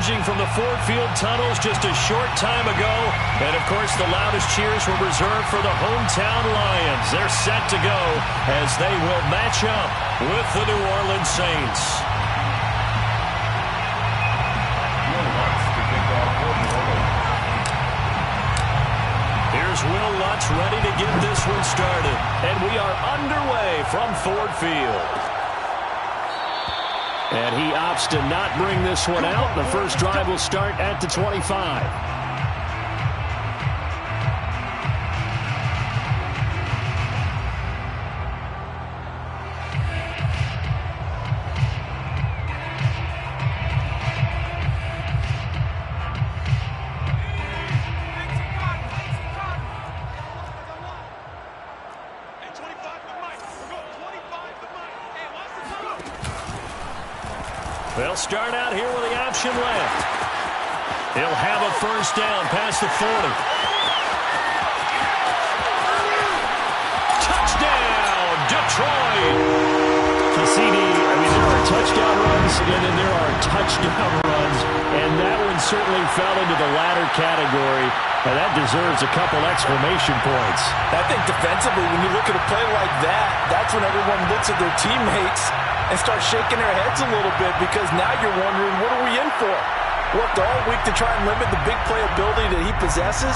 emerging from the Ford Field tunnels just a short time ago. And, of course, the loudest cheers were reserved for the hometown Lions. They're set to go as they will match up with the New Orleans Saints. Here's Will Lutz ready to get this one started. And we are underway from Ford Field. And he opts to not bring this one out. The first drive will start at the 25. They'll start out here with the option left. He'll have a first down past the 40. Touchdown, Detroit! So CD, I mean, there are touchdown runs, and then there are touchdown runs, and that one certainly fell into the latter category, and that deserves a couple exclamation points. I think defensively, when you look at a play like that, that's when everyone looks at their teammates and start shaking their heads a little bit, because now you're wondering, what are we in for? Worked all week to try and limit the big play ability that he possesses,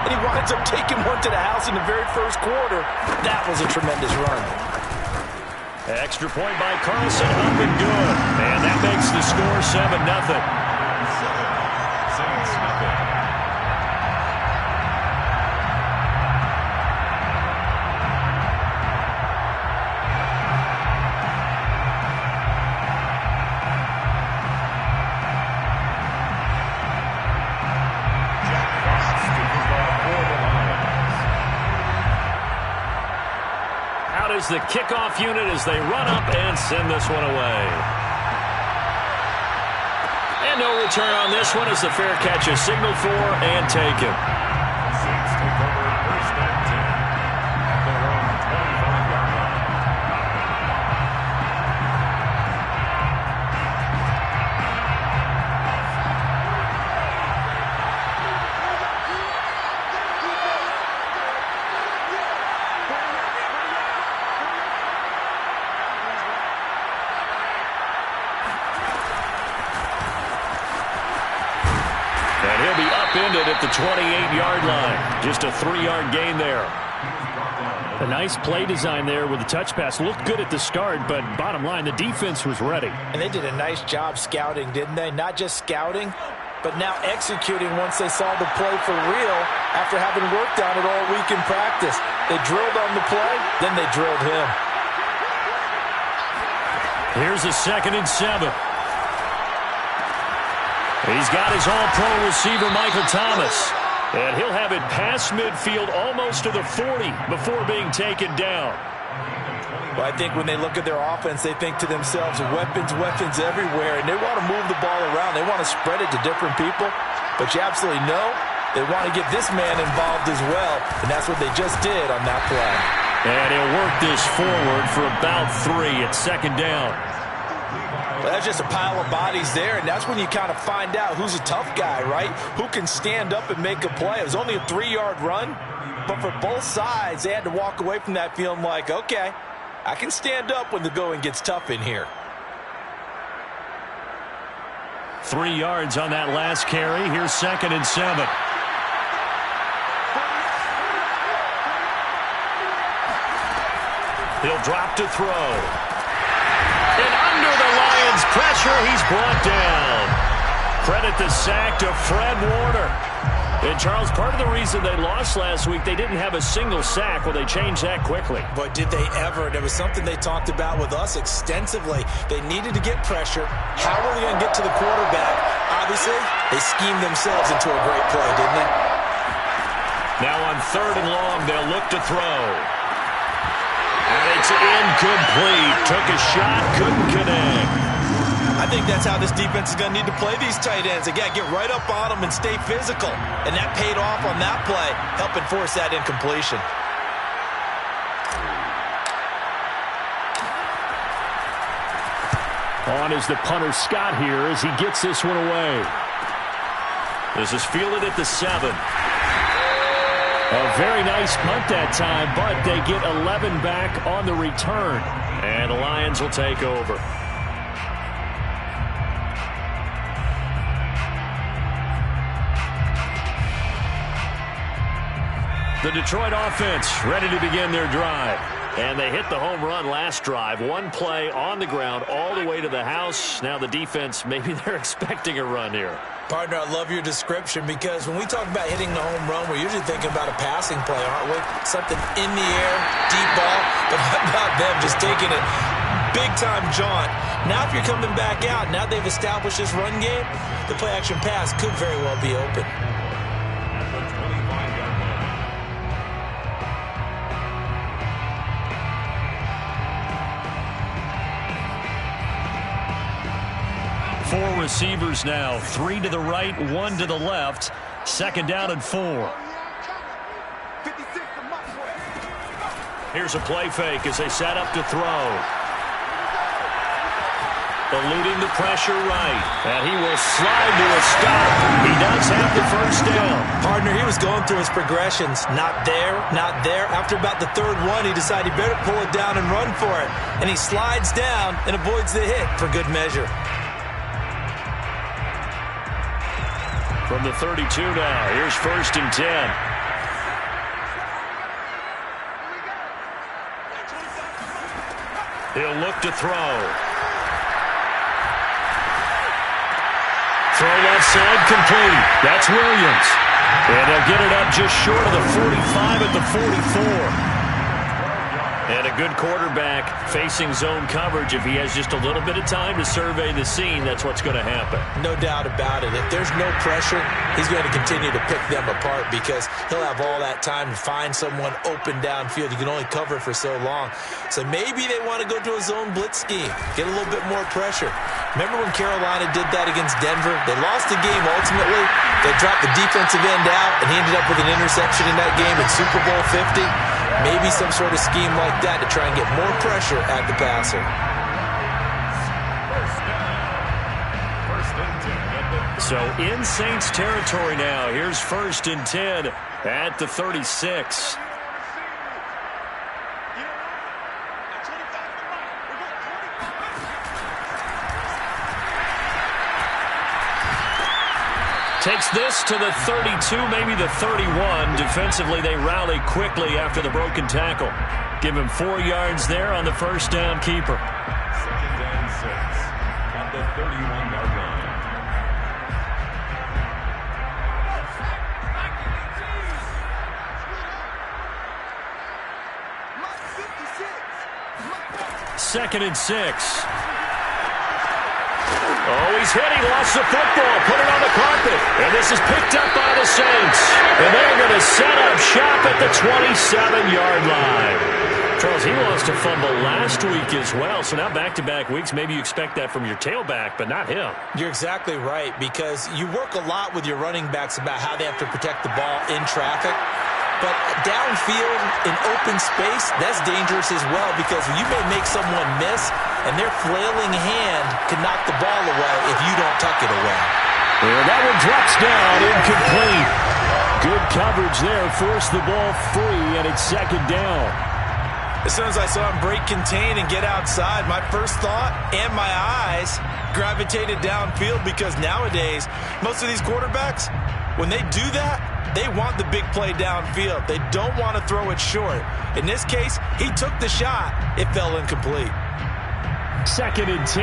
and he winds up taking one to the house in the very first quarter. That was a tremendous run. Extra point by Carlson, up and good. And that makes the score 7-0. Is the kickoff unit as they run up and send this one away. And no return on this one as the fair catch is signaled for and taken. Saints take over first and 10 at their own 25-yard line. Upended at the 28-yard line. Just a 3-yard gain there. A nice play design there with the touch pass. Looked good at the start, but bottom line, the defense was ready. And they did a nice job scouting, didn't they? Not just scouting, but now executing once they saw the play for real after having worked on it all week in practice. They drilled on the play, then they drilled him. Here's a 2nd and 7. He's got his all-pro receiver, Michael Thomas. And he'll have it past midfield almost to the 40 before being taken down. Well, I think when they look at their offense, they think to themselves, weapons, weapons everywhere. And they want to move the ball around. They want to spread it to different people. But you absolutely know they want to get this man involved as well. And that's what they just did on that play. And he'll work this forward for about 3 at 2nd down. Well, that's just a pile of bodies there, and that's when you kind of find out who's a tough guy, right? Who can stand up and make a play. It was only a 3-yard run, but for both sides, they had to walk away from that feeling like, okay, I can stand up when the going gets tough in here. 3 yards on that last carry. Here's 2nd and 7. He'll drop to throw. And under the Lions' pressure, he's brought down. Credit the sack to Fred Warner. And, Charles, part of the reason they lost last week, they didn't have a single sack. Well, they changed that quickly. But did they ever? There was something they talked about with us extensively. They needed to get pressure. How were they going to get to the quarterback? Obviously, they schemed themselves into a great play, didn't they? Now on 3rd and long, they'll look to throw. And it's incomplete. Took a shot, couldn't connect. I think that's how this defense is going to need to play these tight ends. They got to get right up on them and stay physical. And that paid off on that play, helping force that incompletion. On is the punter Scott here as he gets this one away. This is fielded at the 7. A very nice punt that time, but they get 11 back on the return. And the Lions will take over. The Detroit offense ready to begin their drive. And they hit the home run last drive. One play on the ground all the way to the house. Now the defense, maybe they're expecting a run here. Partner, I love your description because when we talk about hitting the home run, we're usually thinking about a passing play, aren't we? Something in the air, deep ball. But how about them just taking it big-time jaunt? Now if you're coming back out, now they've established this run game, the play-action pass could very well be open. Four receivers now, 3 to the right, 1 to the left. Second down and 4. Here's a play fake as they set up to throw. Eluding the pressure right. And he will slide to a stop. He does have the first down. Partner, he was going through his progressions. Not there, not there. After about the third one, he decided he better pull it down and run for it. And he slides down and avoids the hit for good measure. From the 32 now, here's 1st and 10. He'll look to throw. Throw left side complete. That's Williams. And they'll get it up just short of the 45 at the 44. And a good quarterback facing zone coverage. If he has just a little bit of time to survey the scene, that's what's going to happen. No doubt about it. If there's no pressure, he's going to continue to pick them apart because he'll have all that time to find someone open downfield. You can only cover for so long. So maybe they want to go to a zone blitz scheme, get a little bit more pressure. Remember when Carolina did that against Denver? They lost the game ultimately. They dropped the defensive end out, and he ended up with an interception in that game in Super Bowl 50. Maybe some sort of scheme like that to try and get more pressure at the passer. So in Saints territory now. Here's 1st and 10 at the 36. Takes this to the 32, maybe the 31. Defensively, they rally quickly after the broken tackle. Give him 4 yards there on the first down keeper. 2nd and 6 at the 31-yard line. Second and 6. Oh, he's hit. He lost the football. Put it on the carpet. And this is picked up by the Saints. And they're going to set up shop at the 27-yard line. Charles, he lost a fumble last week as well. So now back-to-back weeks, maybe you expect that from your tailback, but not him. You're exactly right because you work a lot with your running backs about how they have to protect the ball in traffic. But downfield in open space, that's dangerous as well because you may make someone miss, and their flailing hand can knock the ball away if you don't tuck it away. And that one drops down, incomplete. Good coverage there, forced the ball free, and it's 2nd down. As soon as I saw him break contain and get outside, my first thought and my eyes gravitated downfield because nowadays, most of these quarterbacks, when they do that, they want the big play downfield. They don't want to throw it short. In this case, he took the shot. It fell incomplete. 2nd and 10.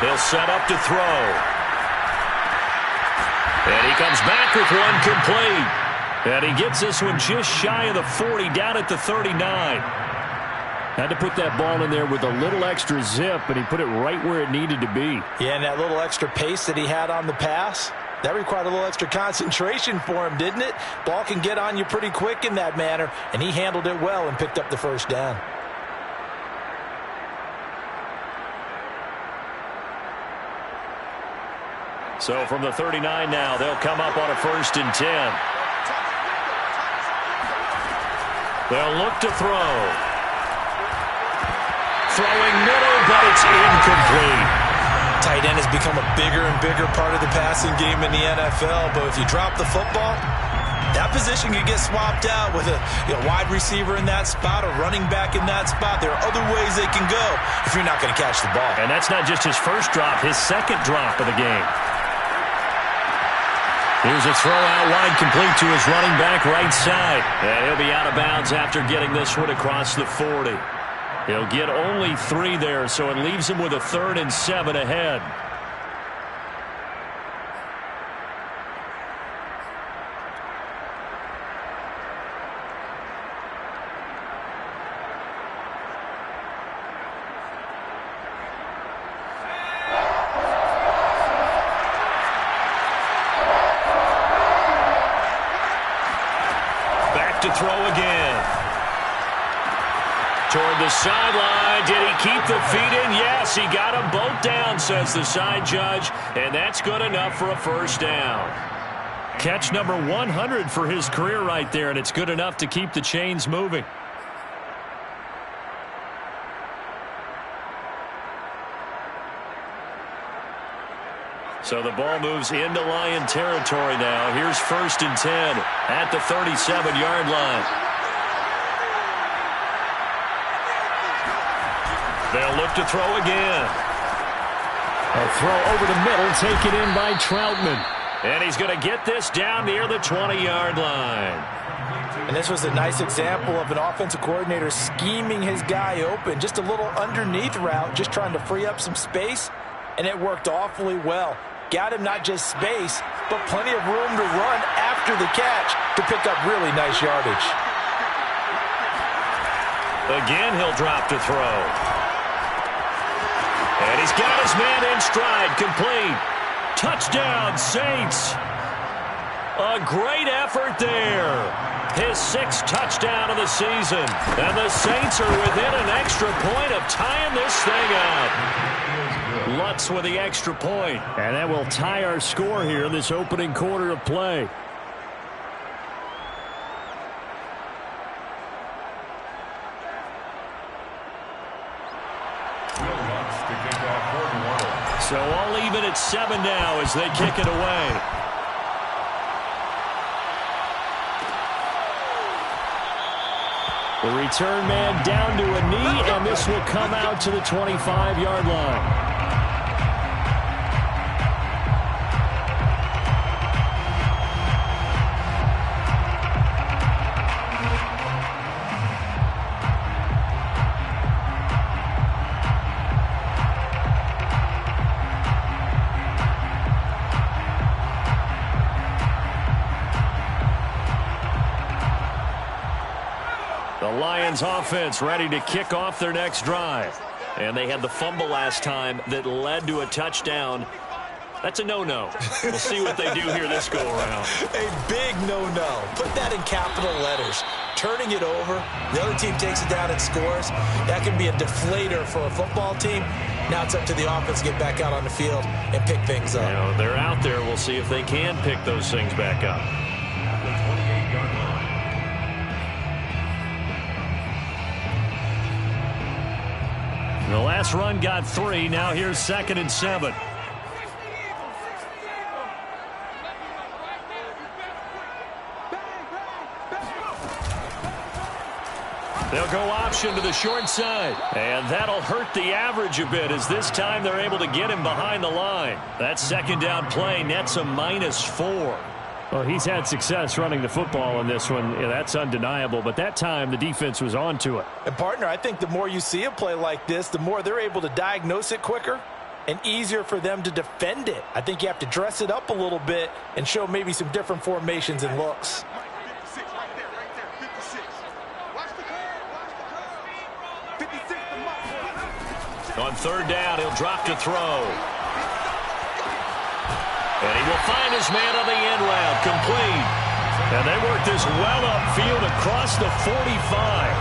They'll set up to throw. And he comes back with one complete. And he gets this one just shy of the 40, down at the 39. Had to put that ball in there with a little extra zip, and he put it right where it needed to be. Yeah, and that little extra pace that he had on the pass, that required a little extra concentration for him, didn't it? Ball can get on you pretty quick in that manner, and he handled it well and picked up the first down. So from the 39 now, they'll come up on a 1st and 10. They'll look to throw. Throwing middle, but it's incomplete. Tight end has become a bigger and bigger part of the passing game in the NFL, but if you drop the football, that position could get swapped out with a wide receiver in that spot, a running back in that spot. There are other ways they can go if you're not going to catch the ball. And that's not just his first drop, his second drop of the game. Here's a throw out wide, complete to his running back right side. And he'll be out of bounds after getting this one across the 40. He'll get only 3 there, so it leaves him with a 3rd and 7 ahead. Back to throw again. Toward the sideline. Did he keep the feet in? Yes, he got them both down, says the side judge. And that's good enough for a first down. Catch number 100 for his career right there, and it's good enough to keep the chains moving. So the ball moves into Lion territory now. Here's 1st and 10 at the 37-yard line. They'll look to throw again. A throw over the middle, taken in by Troutman. And he's going to get this down near the 20-yard line. And this was a nice example of an offensive coordinator scheming his guy open. Just a little underneath route, just trying to free up some space, and it worked awfully well. Got him not just space, but plenty of room to run after the catch to pick up really nice yardage. Again, he'll drop to throw. And he's got his man in stride, complete. Touchdown, Saints. A great effort there. His 6th touchdown of the season. And the Saints are within an extra point of tying this thing up. Lutz with the extra point. And that will tie our score here in this opening quarter of play. So all even at 7 now as they kick it away. The return man down to a knee, and this will come out to the 25-yard line. Lions offense ready to kick off their next drive. And they had the fumble last time that led to a touchdown. That's a no-no. We'll see what they do here this go-around. A big no-no. Put that in capital letters. Turning it over, the other team takes it down and scores. That can be a deflator for a football team. Now it's up to the offense to get back out on the field and pick things up. You know, they're out there. We'll see if they can pick those things back up. The 28-yard line. The last run got 3. Now here's 2nd and 7. They'll go option to the short side. And that'll hurt the average a bit as this time they're able to get him behind the line. That 2nd down play nets a -4. Well, he's had success running the football in this one. Yeah, that's undeniable. But that time, the defense was on to it. And, partner, I think the more you see a play like this, the more they're able to diagnose it quicker and easier for them to defend it. I think you have to dress it up a little bit and show maybe some different formations and looks. On 3rd down, he'll drop to throw. And he will find his man on the end route, complete. And they work this well upfield across the 45.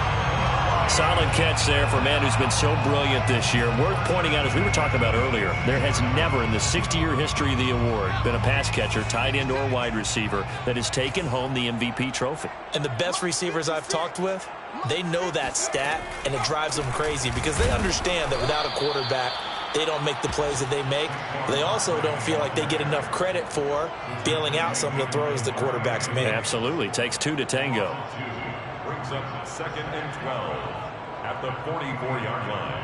solid catch there for a man who's been so brilliant this year. Worth pointing out, as we were talking about earlier, there has never in the 60-year history of the award been a pass catcher, tight end, or wide receiver that has taken home the MVP trophy. And the best receivers I've talked with, they know that stat, and it drives them crazy because they understand that without a quarterback, they don't make the plays that they make. They also don't feel like they get enough credit for bailing out some of the throws the quarterbacks make. Absolutely. Takes two to tango. Brings up 2nd and 12 at the 44-yard line.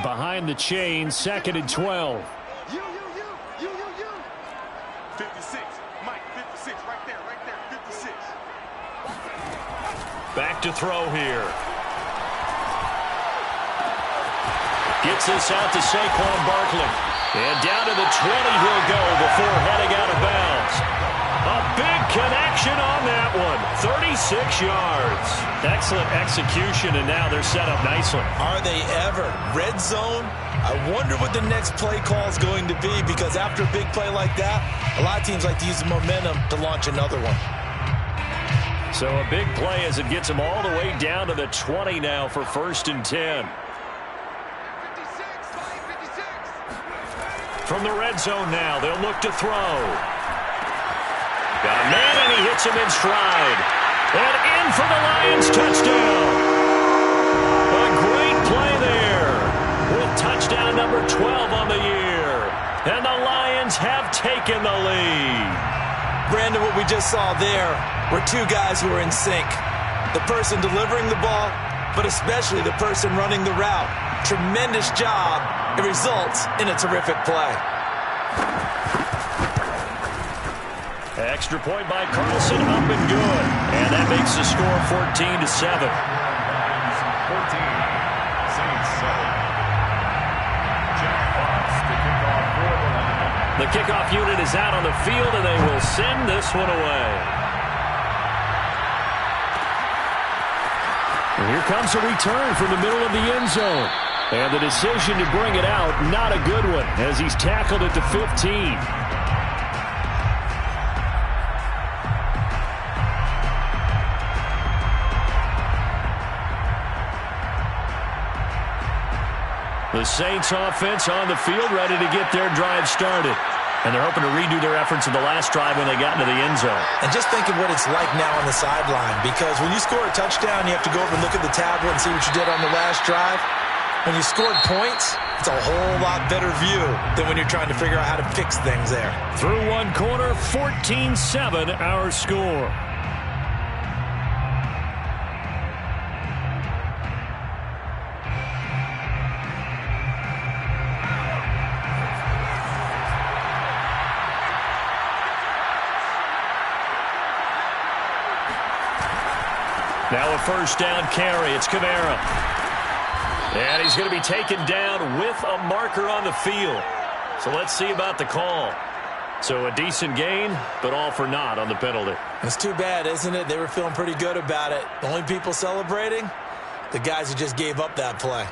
Behind the chain, 2nd and 12. 56. Mike, 56. Right there. 56. Back to throw here. Gets this out to Saquon Barkley. And down to the 20 he'll go before heading out of bounds. A big connection on that one. 36 yards. Excellent execution, and now they're set up nicely. Are they ever? Red zone? I wonder what the next play call is going to be, because after a big play like that, a lot of teams like to use the momentum to launch another one. So a big play as it gets them all the way down to the 20 now for 1st and 10. From the red zone now, they'll look to throw. Got a man, and he hits him in stride. And in for the Lions touchdown. A great play there with touchdown number 12 on the year. And the Lions have taken the lead. Brandon, what we just saw there were two guys who are in sync. The person delivering the ball, but especially the person running the route. Tremendous job. It results in a terrific play. Extra point by Carlson, up and good. And that makes the score 14-7. 14, Saints 7. Jack Fox to kick off for the Lions. The kickoff unit is out on the field, and they will send this one away. And here comes a return from the middle of the end zone. And the decision to bring it out, not a good one, as he's tackled at the 15. The Saints offense on the field, ready to get their drive started. And they're hoping to redo their efforts in the last drive when they got into the end zone. And just think of what it's like now on the sideline, because when you score a touchdown, you have to go over and look at the tablet and see what you did on the last drive. When you scored points, it's a whole lot better view than when you're trying to figure out how to fix things there. Through one quarter, 14-7 our score. Now a first down carry. It's Kamara. And he's going to be taken down with a marker on the field. So let's see about the call. So a decent gain, but all for naught on the penalty. It's too bad, isn't it? They were feeling pretty good about it. The only people celebrating, the guys who just gave up that play.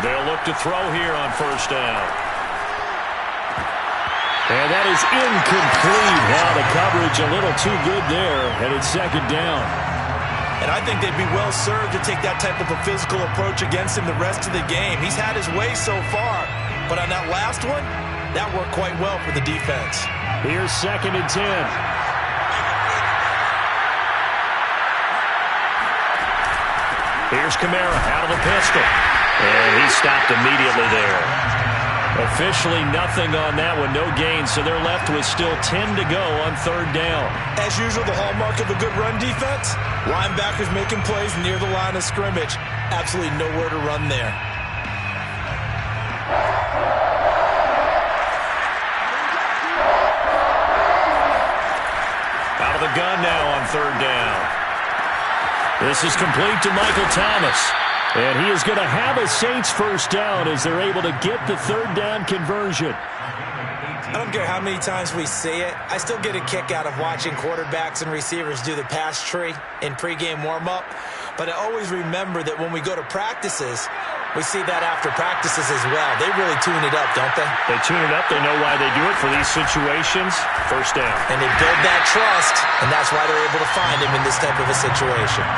They'll look to throw here on first down. And that is incomplete. Now the coverage a little too good there, and it's 2nd down. And I think they'd be well served to take that type of a physical approach against him the rest of the game. He's had his way so far, but on that last one, that worked quite well for the defense. Here's 2nd and 10. Here's Kamara out of the pistol. And he stopped immediately there. Officially nothing on that one, no gain, so they're left with still 10 to go on 3rd down. As usual, the hallmark of a good run defense, linebackers making plays near the line of scrimmage. Absolutely nowhere to run there. Out of the gun now on 3rd down. This is complete to Michael Thomas. And he is going to have a Saints first down as they're able to get the 3rd down conversion. I don't care how many times we see it. I still get a kick out of watching quarterbacks and receivers do the pass tree in pregame warm-up. But I always remember that when we go to practices, We see that after practices as well. They really tune it up, don't they? They tune it up. They know why they do it for these situations. First down. And they build that trust, and that's why they're able to find him in this type of a situation.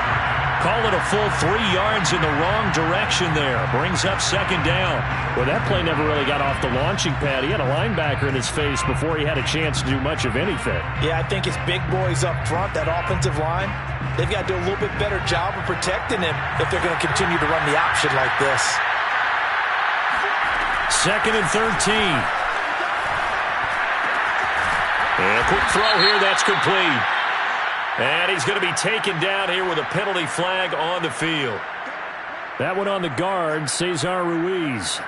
Call it a full 3 yards in the wrong direction there. Brings up second down. Well, that play never really got off the launching pad. He had a linebacker in his face before he had a chance to do much of anything. Yeah, I think it's big boys up front, that offensive line. They've got to do a little bit better job of protecting him if they're going to continue to run the option like this. Second and 13. And a quick throw here. That's complete. And he's going to be taken down here with a penalty flag on the field. That one on the guard, Cesar Ruiz.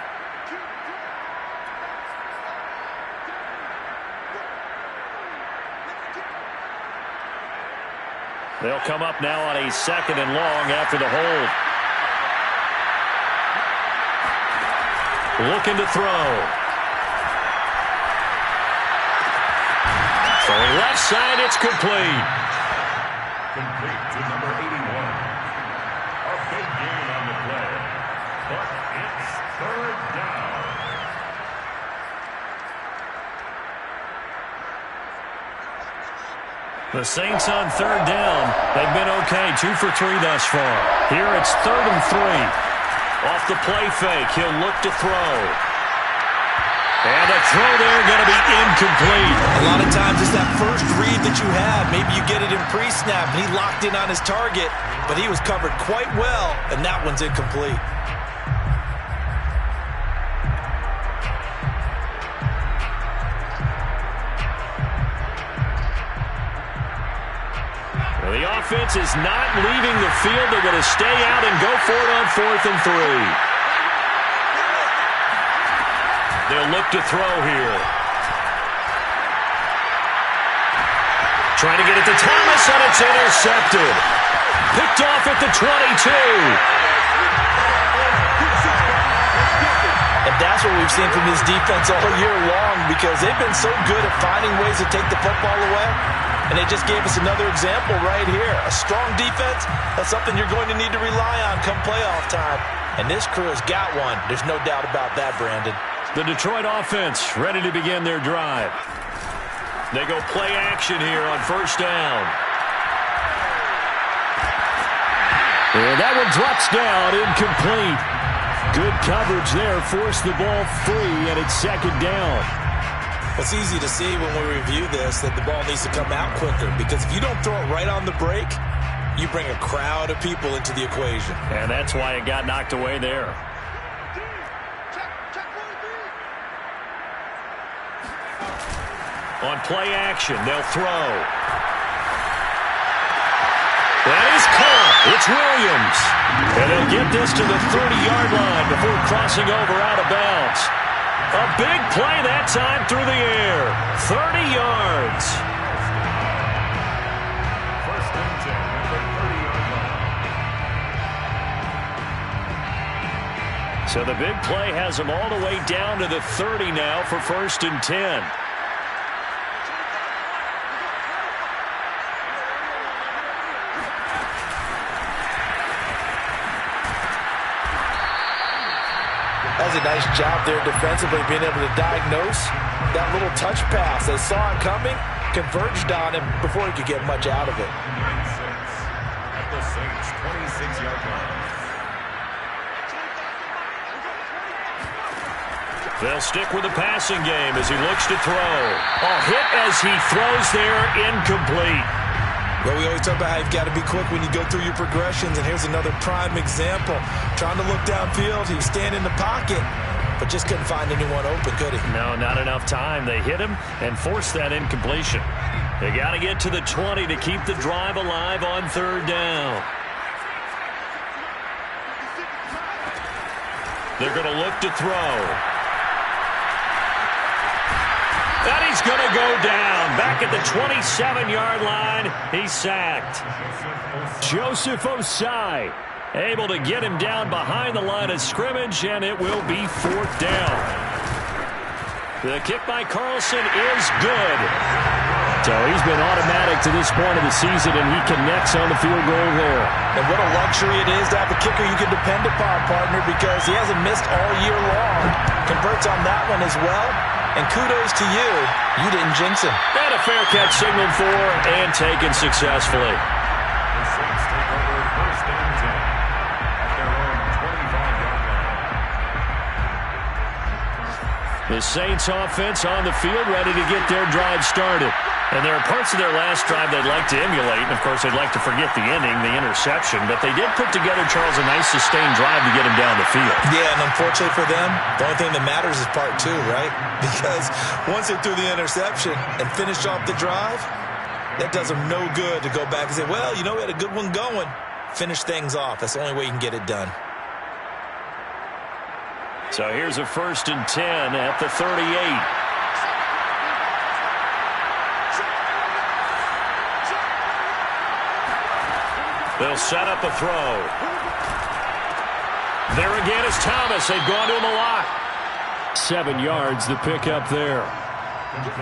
They'll come up now on a second and long after the hold. Looking to throw. Throwing left side, it's complete. Complete to number 81. A big gain on the play, but it's third down. The Saints on third down. They've been okay, 2 for 3 thus far. Here it's 3rd and 3. Off the play fake, he'll look to throw. And the throw there going to be incomplete. A lot of times it's that first read that you have. Maybe you get it in pre-snap, and he locked in on his target, but he was covered quite well, and that one's incomplete. Well, the offense is not leaving the field. They're going to stay out and go for it on 4th and 3. They'll look to throw here. Trying to get it to Thomas, and it's intercepted. Picked off at the 22. And that's what we've seen from this defense all year long, because they've been so good at finding ways to take the football away. And they just gave us another example right here. A strong defense, that's something you're going to need to rely on come playoff time. And this crew has got one. There's no doubt about that, Brandon. The Detroit offense ready to begin their drive. They go play action here on first down. And that one drops down, incomplete. Good coverage there, forced the ball free, and it's second down. It's easy to see when we review this that the ball needs to come out quicker, because if you don't throw it right on the break, you bring a crowd of people into the equation. And that's why it got knocked away there. On play action, they'll throw. That is caught. It's Williams. And they'll get this to the 30-yard line before crossing over out of bounds. A big play that time through the air. 30 yards. First and 10 at the 30-yard line. So the big play has them all the way down to the 30 now for first and 10. That's a nice job there defensively, being able to diagnose that little touch pass. They saw it coming, converged on him before he could get much out of it. 9-6 at the Saints' 26-yard line. They'll stick with the passing game as he looks to throw. A hit as he throws there, incomplete. Well, we always talk about how you've got to be quick when you go through your progressions, and here's another prime example. Trying to look downfield, he was standing in the pocket, but just couldn't find anyone open, could he? No, not enough time. They hit him and forced that incompletion. They got to get to the 20 to keep the drive alive on third down. They're going to look to throw. And he's going to go down. Back at the 27-yard line, he's sacked. Joseph Osai able to get him down behind the line of scrimmage, and it will be fourth down. The kick by Carlson is good. So he's been automatic to this point of the season, and he connects on the field goal there. And what a luxury it is to have a kicker you can depend upon, partner, because he hasn't missed all year long. Converts on that one as well. And kudos to you. You didn't jinx him. And a fair catch signaled for and taken successfully. The Saints take over first and 10 at their own 25-yard line. The Saints offense on the field, ready to get their drive started. And there are parts of their last drive they'd like to emulate. And, of course, they'd like to forget the ending, the interception. But they did put together, Charles, a nice sustained drive to get him down the field. Yeah, and unfortunately for them, the only thing that matters is part two, right? Because once they threw the interception and finished off the drive, that does them no good to go back and say, well, you know, we had a good one going. Finish things off. That's the only way you can get it done. So here's a 1st and 10 at the 38. They'll set up a throw. There again is Thomas. They've gone to him a lot. 7 yards, the pickup there.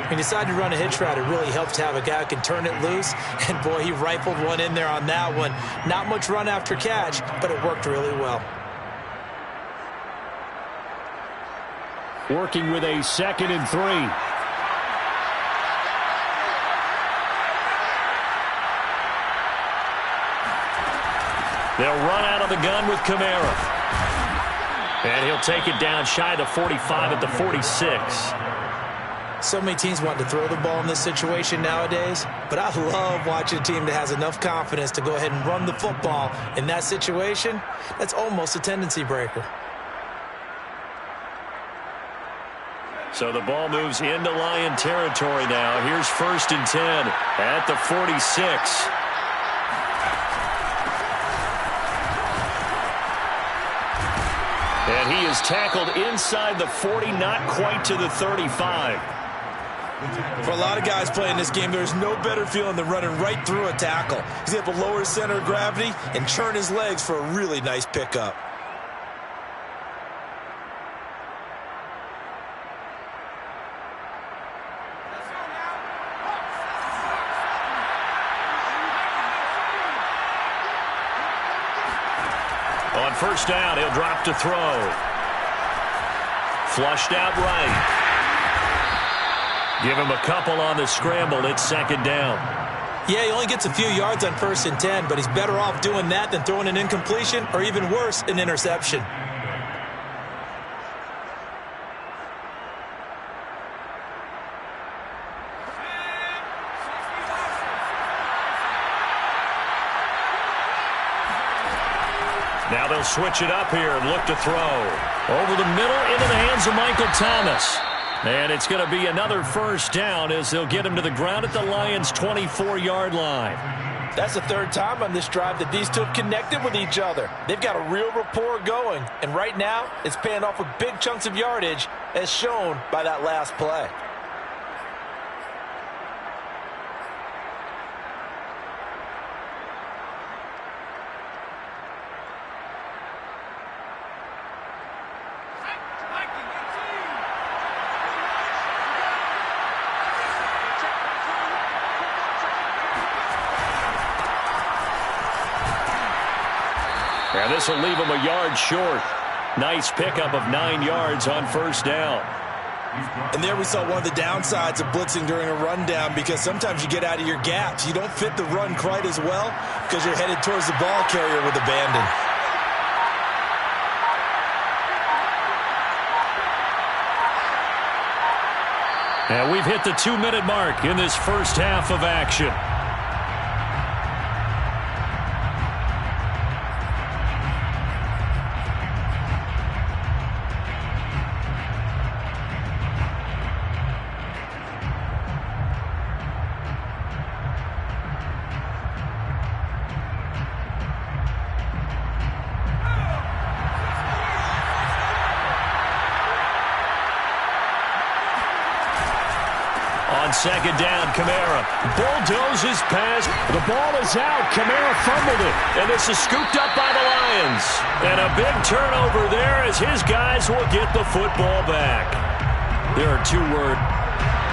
He decided to run a hitch route. It really helps to have a guy who can turn it loose. And, boy, he rifled one in there on that one. Not much run after catch, but it worked really well. Working with a 2nd and 3. They'll run out of the gun with Kamara. And he'll take it down shy of the 45 at the 46. So many teams want to throw the ball in this situation nowadays, but I love watching a team that has enough confidence to go ahead and run the football. In that situation, that's almost a tendency breaker. So the ball moves into Lion territory now. Here's 1st and 10 at the 46. And he is tackled inside the 40, not quite to the 35. For a lot of guys playing this game, there's no better feeling than running right through a tackle. He's able to lower his center of gravity and churn his legs for a really nice pickup. On 1st down, he'll drop to throw. Flushed out right. Give him a couple on the scramble. It's 2nd down. Yeah, he only gets a few yards on 1st and 10, but he's better off doing that than throwing an incompletion or even worse, an interception. Now they'll switch it up here and look to throw. Over the middle into the hands of Michael Thomas. And it's going to be another 1st down as they'll get him to the ground at the Lions' 24-yard line. That's the 3rd time on this drive that these two have connected with each other. They've got a real rapport going. And right now, it's paying off with big chunks of yardage as shown by that last play. And this will leave him a yard short. Nice pickup of 9 yards on 1st down. And there we saw one of the downsides of blitzing during a rundown, because sometimes you get out of your gaps. You don't fit the run quite as well because you're headed towards the ball carrier with abandon. And we've hit the 2-minute mark in this 1st half of action. On 2nd down, Kamara bulldozes past. The ball is out. Kamara fumbled it. And this is scooped up by the Lions. And a big turnover there as his guys will get the football back. There are 2 words.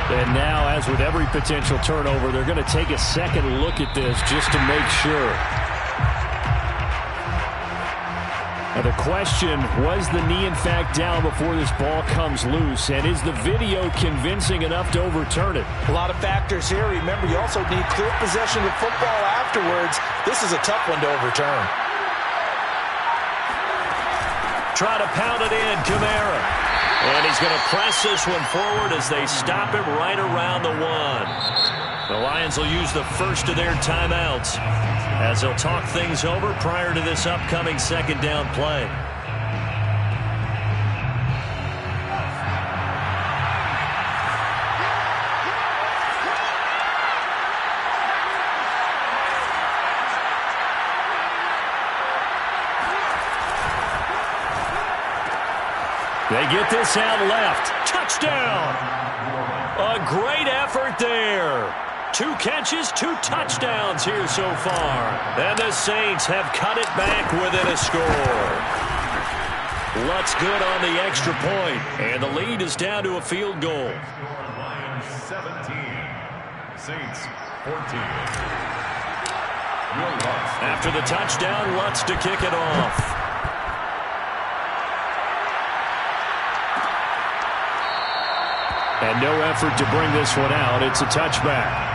And now, as with every potential turnover, they're going to take a second look at this just to make sure. Now the question, was the knee in fact down before this ball comes loose? And is the video convincing enough to overturn it? A lot of factors here. Remember, you also need clear possession of football afterwards. This is a tough one to overturn. Try to pound it in, Kamara. And he's going to press this one forward as they stop him right around the 1. The Lions will use the first of their timeouts as they'll talk things over prior to this upcoming second down play. They get this out left. Touchdown! A great effort there. 2 catches, 2 touchdowns here so far. And the Saints have cut it back within a score. Lutz good on the extra point, and the lead is down to a field goal. Lions 17, Saints 14. After the touchdown, Lutz to kick it off. And no effort to bring this one out. It's a touchback.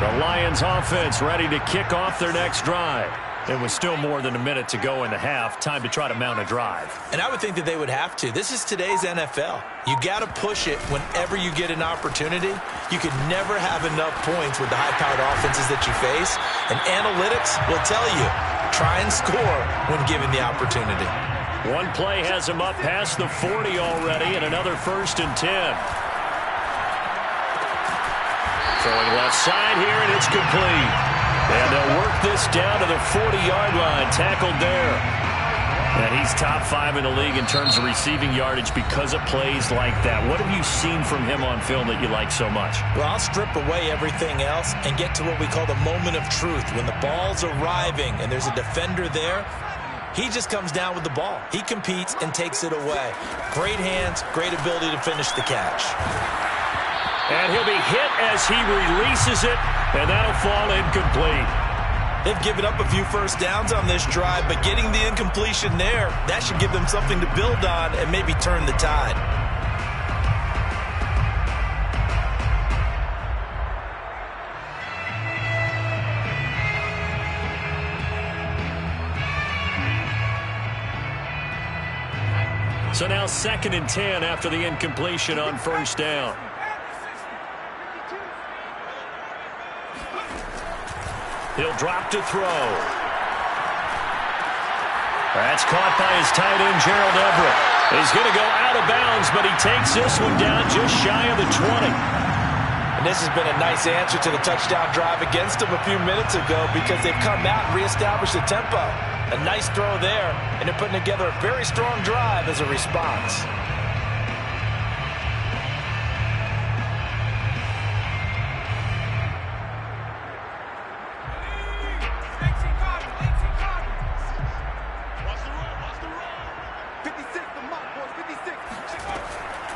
The Lions offense ready to kick off their next drive. It was still more than a minute to go in the half. Time to try to mount a drive. And I would think that they would have to. This is today's NFL. You got to push it whenever you get an opportunity. You could never have enough points with the high-powered offenses that you face. And analytics will tell you, try and score when given the opportunity. One play has him up past the 40 already, and another 1st and 10. Throwing left side here, and it's complete. And they'll work this down to the 40-yard line. Tackled there. And he's top 5 in the league in terms of receiving yardage because of plays like that. What have you seen from him on film that you like so much? Well, I'll strip away everything else and get to what we call the moment of truth. When the ball's arriving and there's a defender there, he just comes down with the ball. He competes and takes it away. Great hands, great ability to finish the catch. And he'll be hit as he releases it, and that'll fall incomplete. They've given up a few first downs on this drive, but getting the incompletion there, that should give them something to build on and maybe turn the tide. So now 2nd and 10 after the incompletion on 1st down. He'll drop to throw. That's caught by his tight end, Gerald Everett. He's going to go out of bounds, but he takes this one down just shy of the 20. And this has been a nice answer to the touchdown drive against them a few minutes ago because they've come out and reestablished the tempo. A nice throw there, and they're putting together a very strong drive as a response.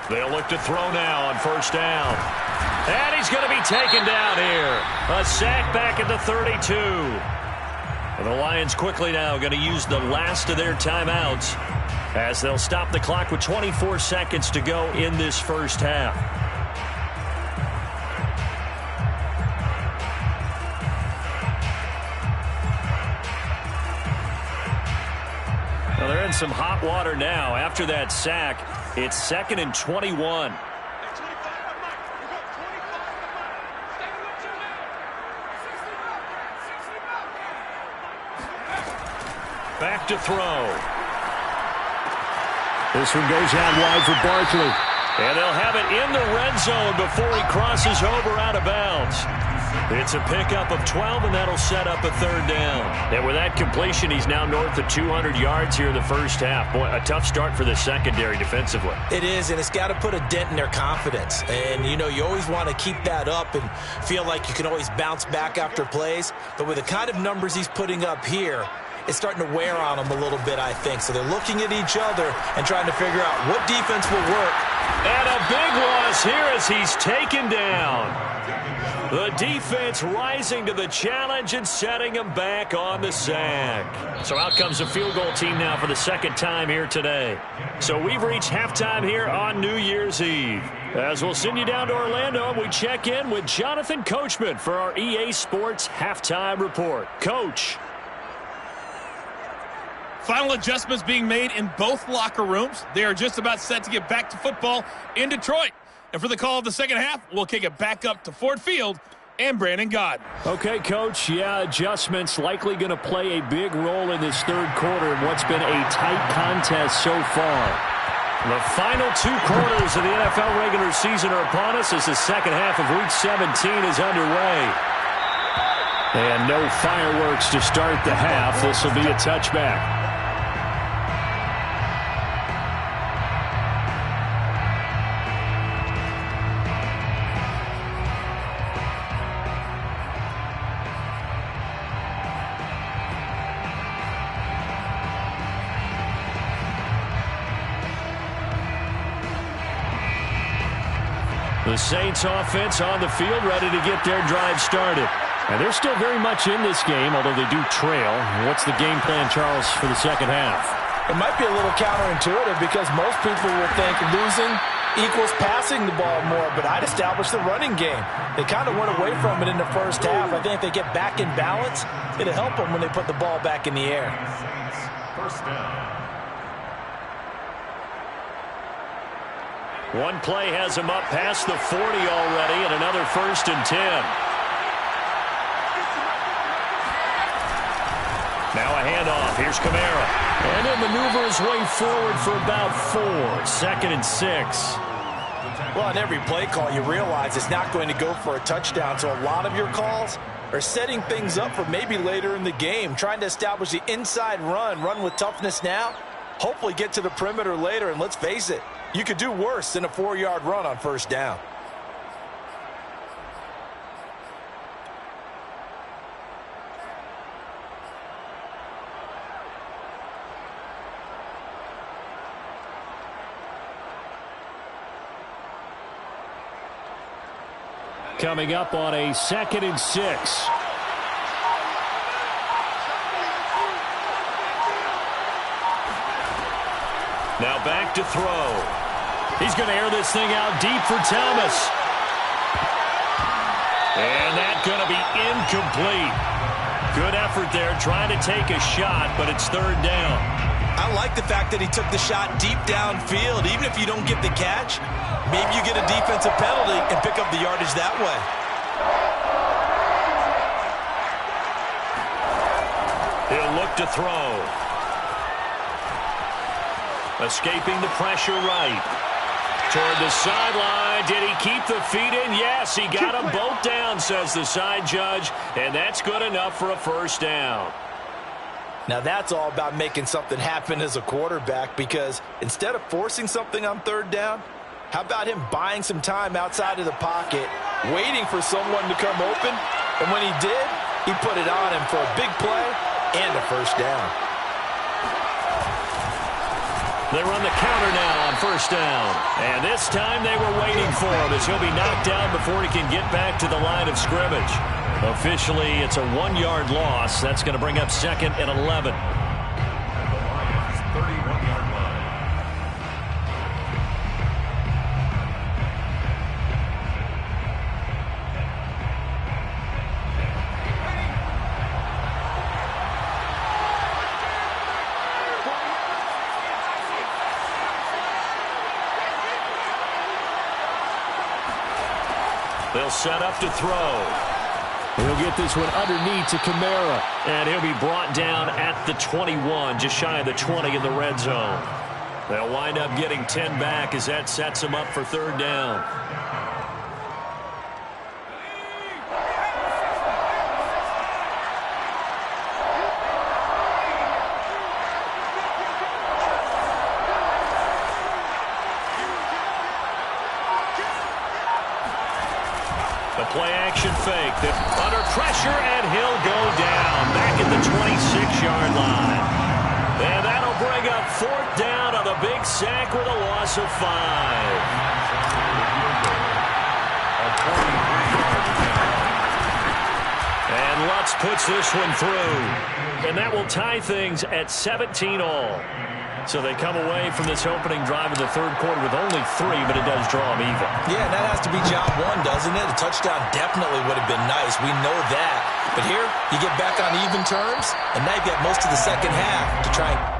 They'll look to throw now on 1st down. And he's going to be taken down here. A sack back at the 32. And the Lions quickly now going to use the last of their timeouts as they'll stop the clock with 24 seconds to go in this first half. Well, they're in some hot water now. After that sack, it's 2nd and 21. Back to throw. This one goes out wide for Barkley. And they'll have it in the red zone before he crosses over out of bounds. It's a pickup of 12, and that'll set up a third down. And with that completion, he's now north of 200 yards here in the first half. Boy, a tough start for the secondary defensively. It is, and it's got to put a dent in their confidence. And, you know, you always want to keep that up and feel like you can always bounce back after plays. But with the kind of numbers he's putting up here, it's starting to wear on them a little bit, I think. So they're looking at each other and trying to figure out what defense will work. And a big loss here as he's taken down. The defense rising to the challenge and setting him back on the sack. So out comes a field goal team now for the second time here today. So we've reached halftime here on New Year's Eve. As we'll send you down to Orlando, we check in with Jonathan Coachman for our EA Sports Halftime Report. Coach. Final adjustments being made in both locker rooms. They are just about set to get back to football in Detroit. And for the call of the second half, we'll kick it back up to Ford Field and Brandon Gaudin. Okay, Coach. Yeah, adjustments likely going to play a big role in this third quarter in what's been a tight contest so far. The final two quarters of the NFL regular season are upon us as the second half of Week 17 is underway. And no fireworks to start the half. This will be a touchback. The Saints offense on the field, ready to get their drive started. And they're still very much in this game, although they do trail. What's the game plan, Charles, for the second half? It might be a little counterintuitive because most people will think losing equals passing the ball more, but I'd establish the running game. They kind of went away from it in the first half. I think if they get back in balance, it'll help them when they put the ball back in the air. First down. One play has him up past the 40 already, and another 1st and 10. Now a handoff. Here's Kamara. And he'll maneuver his way forward for about 4. 2nd and 6. Well, on every play call, you realize it's not going to go for a touchdown, so a lot of your calls are setting things up for maybe later in the game, trying to establish the inside run with toughness now, hopefully get to the perimeter later, and let's face it, you could do worse than a 4-yard run on first down. Coming up on a 2nd and 6. Now back to throw. He's going to air this thing out deep for Thomas. And that's going to be incomplete. Good effort there trying to take a shot, but it's 3rd down. I like the fact that he took the shot deep downfield. Even if you don't get the catch, maybe you get a defensive penalty and pick up the yardage that way. He'll look to throw. Escaping the pressure right. Toward the sideline. Did he keep the feet in? Yes, he got them both down, says the side judge. And that's good enough for a 1st down. Now that's all about making something happen as a quarterback, because instead of forcing something on 3rd down, how about him buying some time outside of the pocket, waiting for someone to come open, and when he did, he put it on him for a big play and a 1st down. They run the counter now on 1st down. And this time they were waiting for him as he'll be knocked down before he can get back to the line of scrimmage. Officially, it's a 1-yard loss. That's going to bring up 2nd and 11. At the Lions' 31-yard line. They'll set up to throw. He'll get this one underneath to Kamara. And he'll be brought down at the 21, just shy of the 20 in the red zone. They'll wind up getting 10 back as that sets them up for third down. The play-action fake. Under pressure, and he'll go down. Back at the 26-yard line. And that'll bring up fourth down on a big sack with a loss of 5. And Lutz puts this one through. And that will tie things at 17 all. So they come away from this opening drive in the third quarter with only 3, but it does draw them even. Yeah, that has to be job one, doesn't it? A touchdown definitely would have been nice. We know that. But here, you get back on even terms, and now you've got most of the second half to try and...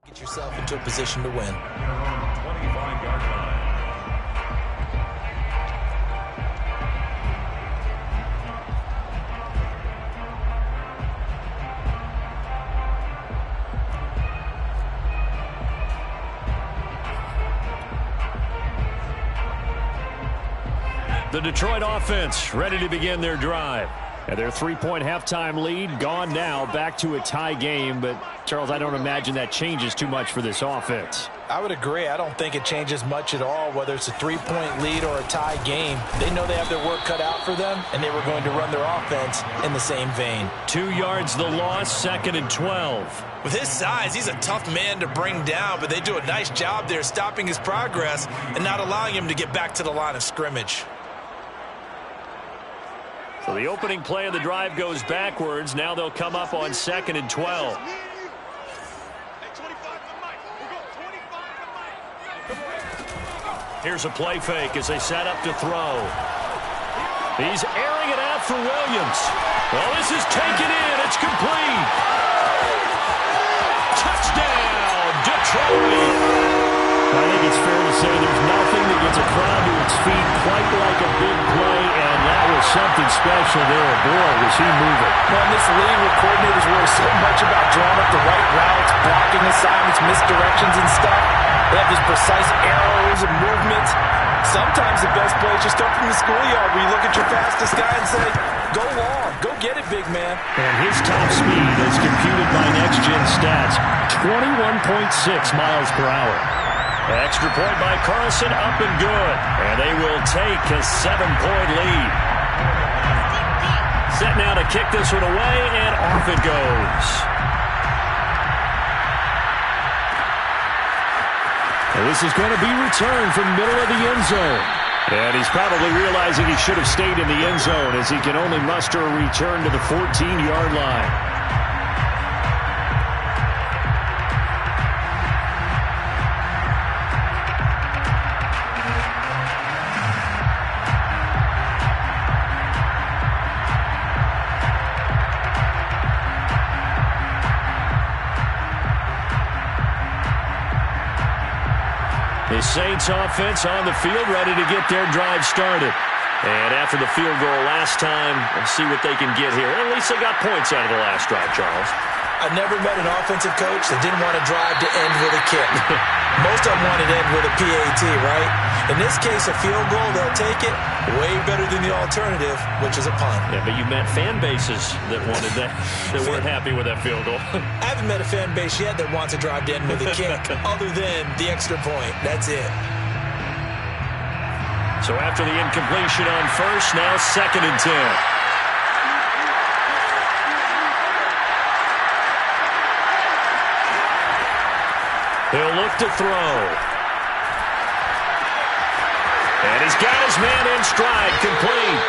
Get yourself into a position to win. 25-yard line. The Detroit offense ready to begin their drive. And their 3-point halftime lead gone now, back to a tie game. But, Charles, I don't imagine that changes too much for this offense. I would agree. I don't think it changes much at all, whether it's a 3-point lead or a tie game. They know they have their work cut out for them, and they were going to run their offense in the same vein. 2 yards the loss, 2nd and 12. With his size, he's a tough man to bring down, but they do a nice job there stopping his progress and not allowing him to get back to the line of scrimmage. So the opening play of the drive goes backwards. Now they'll come up on 2nd and 12. Here's a play fake as they set up to throw. He's airing it out for Williams. Well, this is taken in. It's complete. Touchdown, Detroit. I think it's fair to say there's nothing that gets a crowd to its feet quite like a big play, and that was something special there. Boy, was he moving. Well, in this league where coordinators worry so much about drawing up the right routes, blocking assignments, misdirections and stuff, they have these precise arrows and movements. Sometimes the best play is just up from the schoolyard where you look at your fastest guy and say, go long, go get it, big man. And his top speed, as computed by Next Gen Stats, 21.6 miles per hour. Extra point by Carlson, up and good. And they will take a 7-point lead. Set now to kick this one away, and off it goes. And this is going to be returned from middle of the end zone. And he's probably realizing he should have stayed in the end zone as he can only muster a return to the 14-yard line. The Saints offense on the field, ready to get their drive started. And after the field goal last time, let's see what they can get here. At least they got points out of the last drive, Charles. I've never met an offensive coach that didn't want to drive to end with a kick. Most of them wanted to end with a PAT, right? In this case, a field goal, they'll take it. Way better than the alternative, which is a punt. Yeah, but you met fan bases that wanted that, that weren't happy with that field goal. I haven't met a fan base yet that wants to drive to end with a kick other than the extra point. That's it. So after the incompletion on first, now 2nd and 10. He'll look to throw. And he's got his man in stride, complete.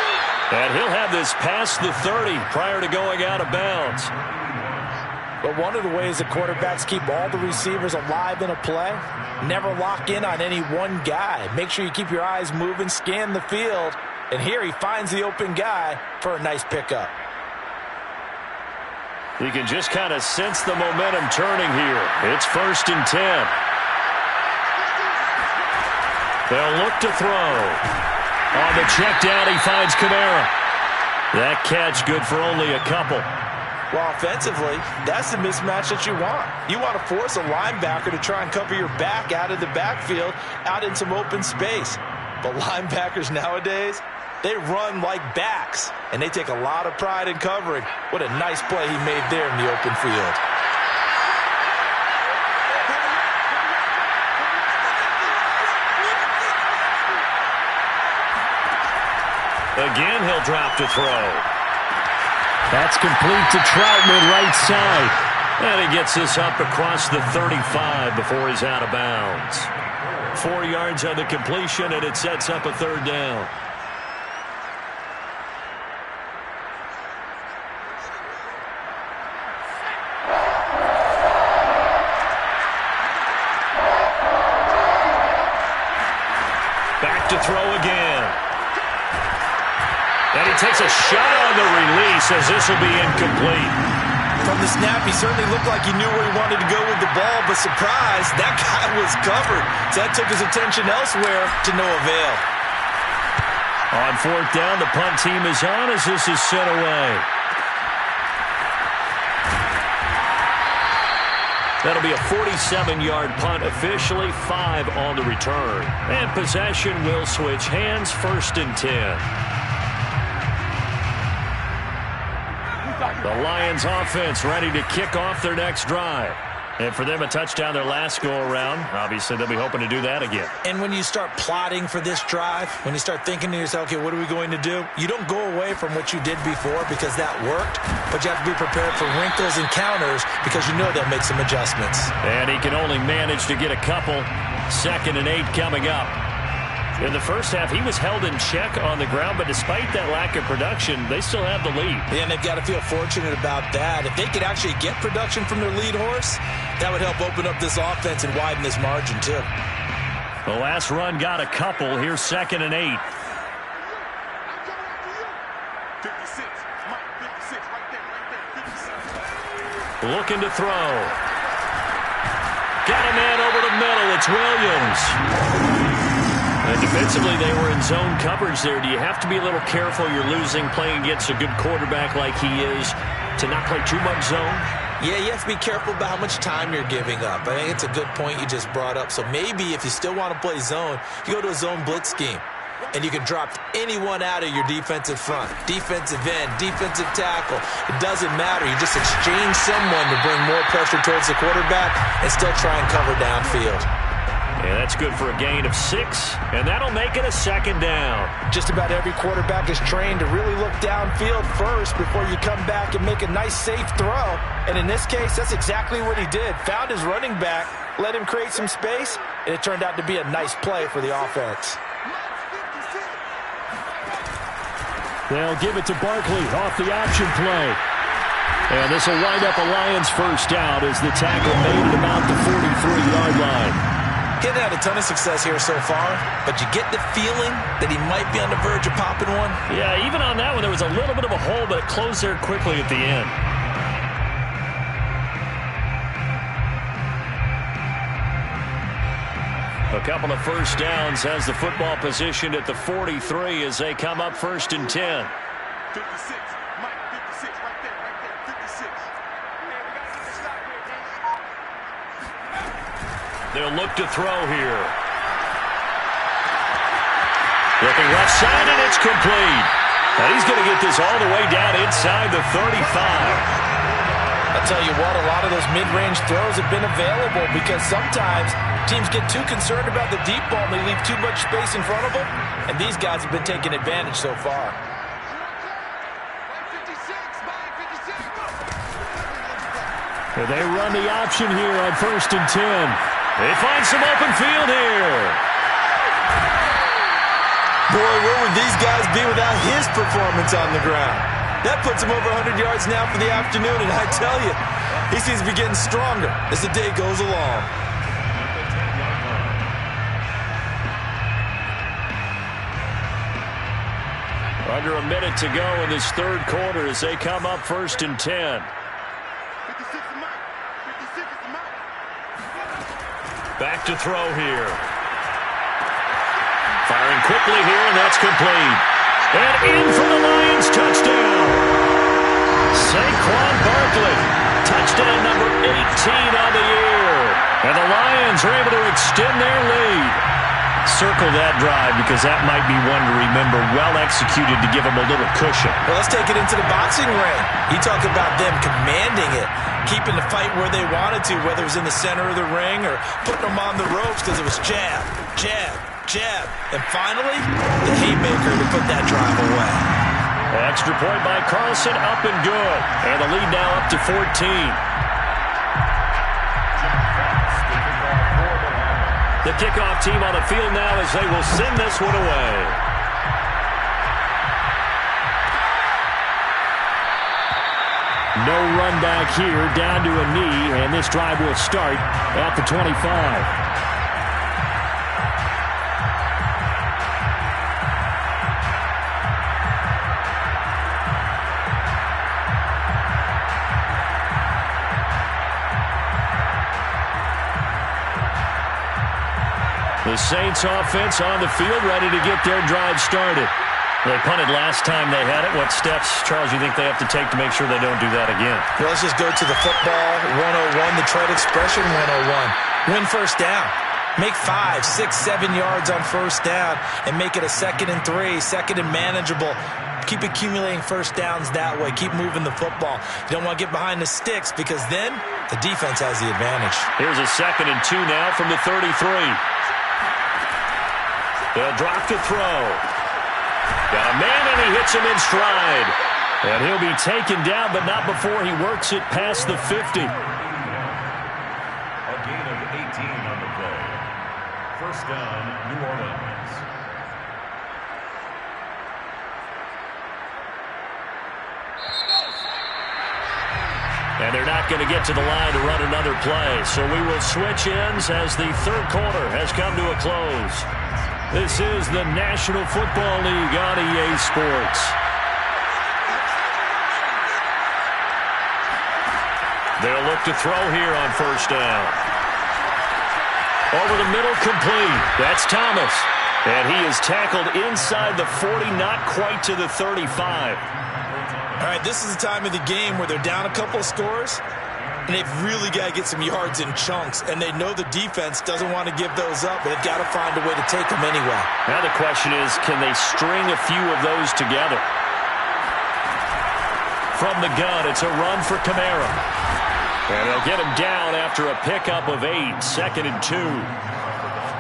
And he'll have this past the 30 prior to going out of bounds. But one of the ways that quarterbacks keep all the receivers alive in a play, never lock in on any one guy. Make sure you keep your eyes moving, scan the field. And here he finds the open guy for a nice pickup. You can just kind of sense the momentum turning here. It's 1st and 10. They'll look to throw. On the check down, he finds Kamara. That catch good for only a couple. Well, offensively, that's the mismatch that you want. You want to force a linebacker to try and cover your back out of the backfield, out in some open space. But linebackers nowadays, they run like backs, and they take a lot of pride in covering. What a nice play he made there in the open field. Again, he'll drop to throw. That's complete to Troutman, right side. And he gets this up across the 35 before he's out of bounds. 4 yards on the completion, and it sets up a 3rd down. Back to throw again. And he takes a shot on the release as this will be incomplete. From the snap, he certainly looked like he knew where he wanted to go with the ball, but surprise, that guy was covered. So that took his attention elsewhere to no avail. On 4th down, the punt team is on as this is sent away. That'll be a 47-yard punt, officially 5 on the return. And possession will switch hands, 1st and 10. The Lions offense ready to kick off their next drive. And for them, a touchdown their last go-around. Obviously, they'll be hoping to do that again. And when you start plotting for this drive, when you start thinking to yourself, okay, what are we going to do? You don't go away from what you did before because that worked, but you have to be prepared for wrinkles and counters because you know they'll make some adjustments. And he can only manage to get a couple. 2nd and 8 coming up. In the first half, he was held in check on the ground, but despite that lack of production, they still have the lead. Yeah, and they've got to feel fortunate about that. If they could actually get production from their lead horse, that would help open up this offense and widen this margin, too. The last run got a couple. Here's 2nd and 8. 56. Mike, 56, right there, 56. Looking to throw. Got a man over the middle. It's Williams. And defensively, they were in zone coverage there. Do you have to be a little careful? You're losing, playing against a good quarterback like he is, to not play too much zone? Yeah, you have to be careful about how much time you're giving up. I think it's a good point you just brought up. So maybe if you still want to play zone, you go to a zone blitz scheme. and you can drop anyone out of your defensive front. Defensive end, defensive tackle. It doesn't matter. You just exchange someone to bring more pressure towards the quarterback and still try and cover downfield. And that's good for a gain of 6, and that'll make it a 2nd down. Just about every quarterback is trained to really look downfield first before you come back and make a nice, safe throw. And in this case, that's exactly what he did. Found his running back, let him create some space, and it turned out to be a nice play for the offense. They'll give it to Barkley off the option play. And this will wind up a Lions first down as the tackle made at about the 43-yard line. He hasn't had a ton of success here so far, but you get the feeling that he might be on the verge of popping one. Yeah, even on that one, there was a little bit of a hole, but it closed there quickly at the end. A couple of first downs has the football positioned at the 43 as they come up 1st and 10. 56. Mike, 56. Right there. 56. They'll look to throw here. Looking left side, and it's complete. Now he's going to get this all the way down inside the 35. I'll tell you what, a lot of those mid-range throws have been available because sometimes teams get too concerned about the deep ball and they leave too much space in front of them, and these guys have been taking advantage so far. And they run the option here on 1st and 10. They find some open field here. Boy, where would these guys be without his performance on the ground? That puts him over 100 yards now for the afternoon, and I tell you, he seems to be getting stronger as the day goes along. Under a minute to go in this 3rd quarter as they come up 1st and 10. Back to throw here. Firing quickly here, and that's complete. And in for the Lions touchdown. Saquon Barkley. Touchdown number 18 on the year. And the Lions are able to extend their lead. Circle that drive because that might be one to remember. Well executed to give them a little cushion. Well, let's take it into the boxing ring. You talk about them commanding it, keeping the fight where they wanted to, whether it was in the center of the ring or putting them on the ropes because it was jab, jab, jab. And finally, the haymaker to put that drive away. Extra point by Carlson, up and good. And the lead now up to 14. The kickoff team on the field now as they will send this one away. No run back here, down to a knee, and this drive will start at the 25. The Saints offense on the field, ready to get their drive started. They punted last time they had it. What steps, Charles, you think they have to take to make sure they don't do that again? Well, let's just go to the football 101, the trade expression 101. Win first down. Make 5, 6, 7 yards on first down and make it a 2nd and 3, 2nd and manageable. Keep accumulating first downs that way. Keep moving the football. You don't want to get behind the sticks because then the defense has the advantage. Here's a 2nd and 2 now from the 33. They'll drop to throw. Got a man, and he hits him in stride. And he'll be taken down, but not before he works it past the 50. A gain of 18 on the play. First down, New Orleans. And they're not going to get to the line to run another play. So we will switch ends as the 3rd quarter has come to a close. This is the National Football League on EA Sports. They'll look to throw here on first down. Over the middle, complete. That's Thomas. And he is tackled inside the 40, not quite to the 35. All right, this is the time of the game where they're down a couple of scores. And they've really got to get some yards in chunks, and they know the defense doesn't want to give those up, but they've got to find a way to take them anyway. Now the question is, can they string a few of those together? From the gun, it's a run for Kamara. And they'll get him down after a pickup of 8, 2nd and 2.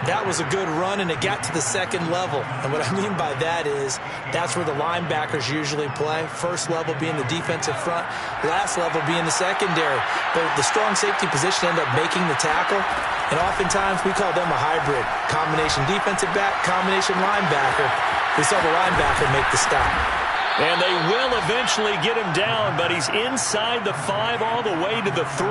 That was a good run, and it got to the second level. And what I mean by that is that's where the linebackers usually play. First level being the defensive front, last level being the secondary. But the strong safety position ended up making the tackle, and oftentimes we call them a hybrid. Combination defensive back, combination linebacker. We saw the linebacker make the stop. And they will eventually get him down, but he's inside the 5 all the way to the 3.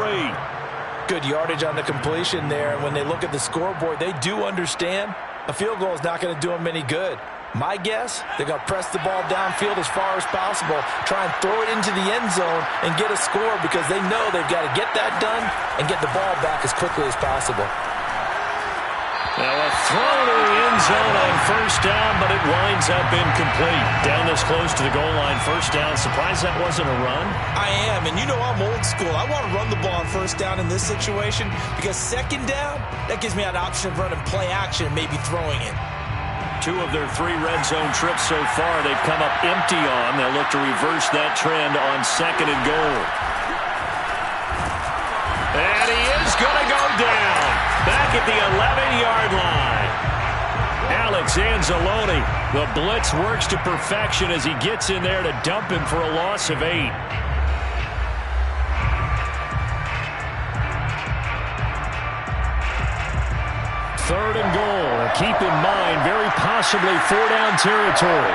Good yardage on the completion there. And when they look at the scoreboard, they do understand a field goal is not going to do them any good. My guess, they're going to press the ball downfield as far as possible, try and throw it into the end zone and get a score because they know they've got to get that done and get the ball back as quickly as possible. Now a throw to the end zone on first down, but it winds up incomplete. Down this close to the goal line, first down. Surprised that wasn't a run? I am, and you know I'm old school. I want to run the ball on first down in this situation because second down, that gives me an option of running play action and maybe throwing it. 2 of their 3 red zone trips so far, they've come up empty on. They'll look to reverse that trend on 2nd and goal. And he is going to go down. Back at the 11-yard line. Alex Anzalone. The blitz works to perfection as he gets in there to dump him for a loss of 8. Third and goal. Keep in mind, very possibly 4-down territory.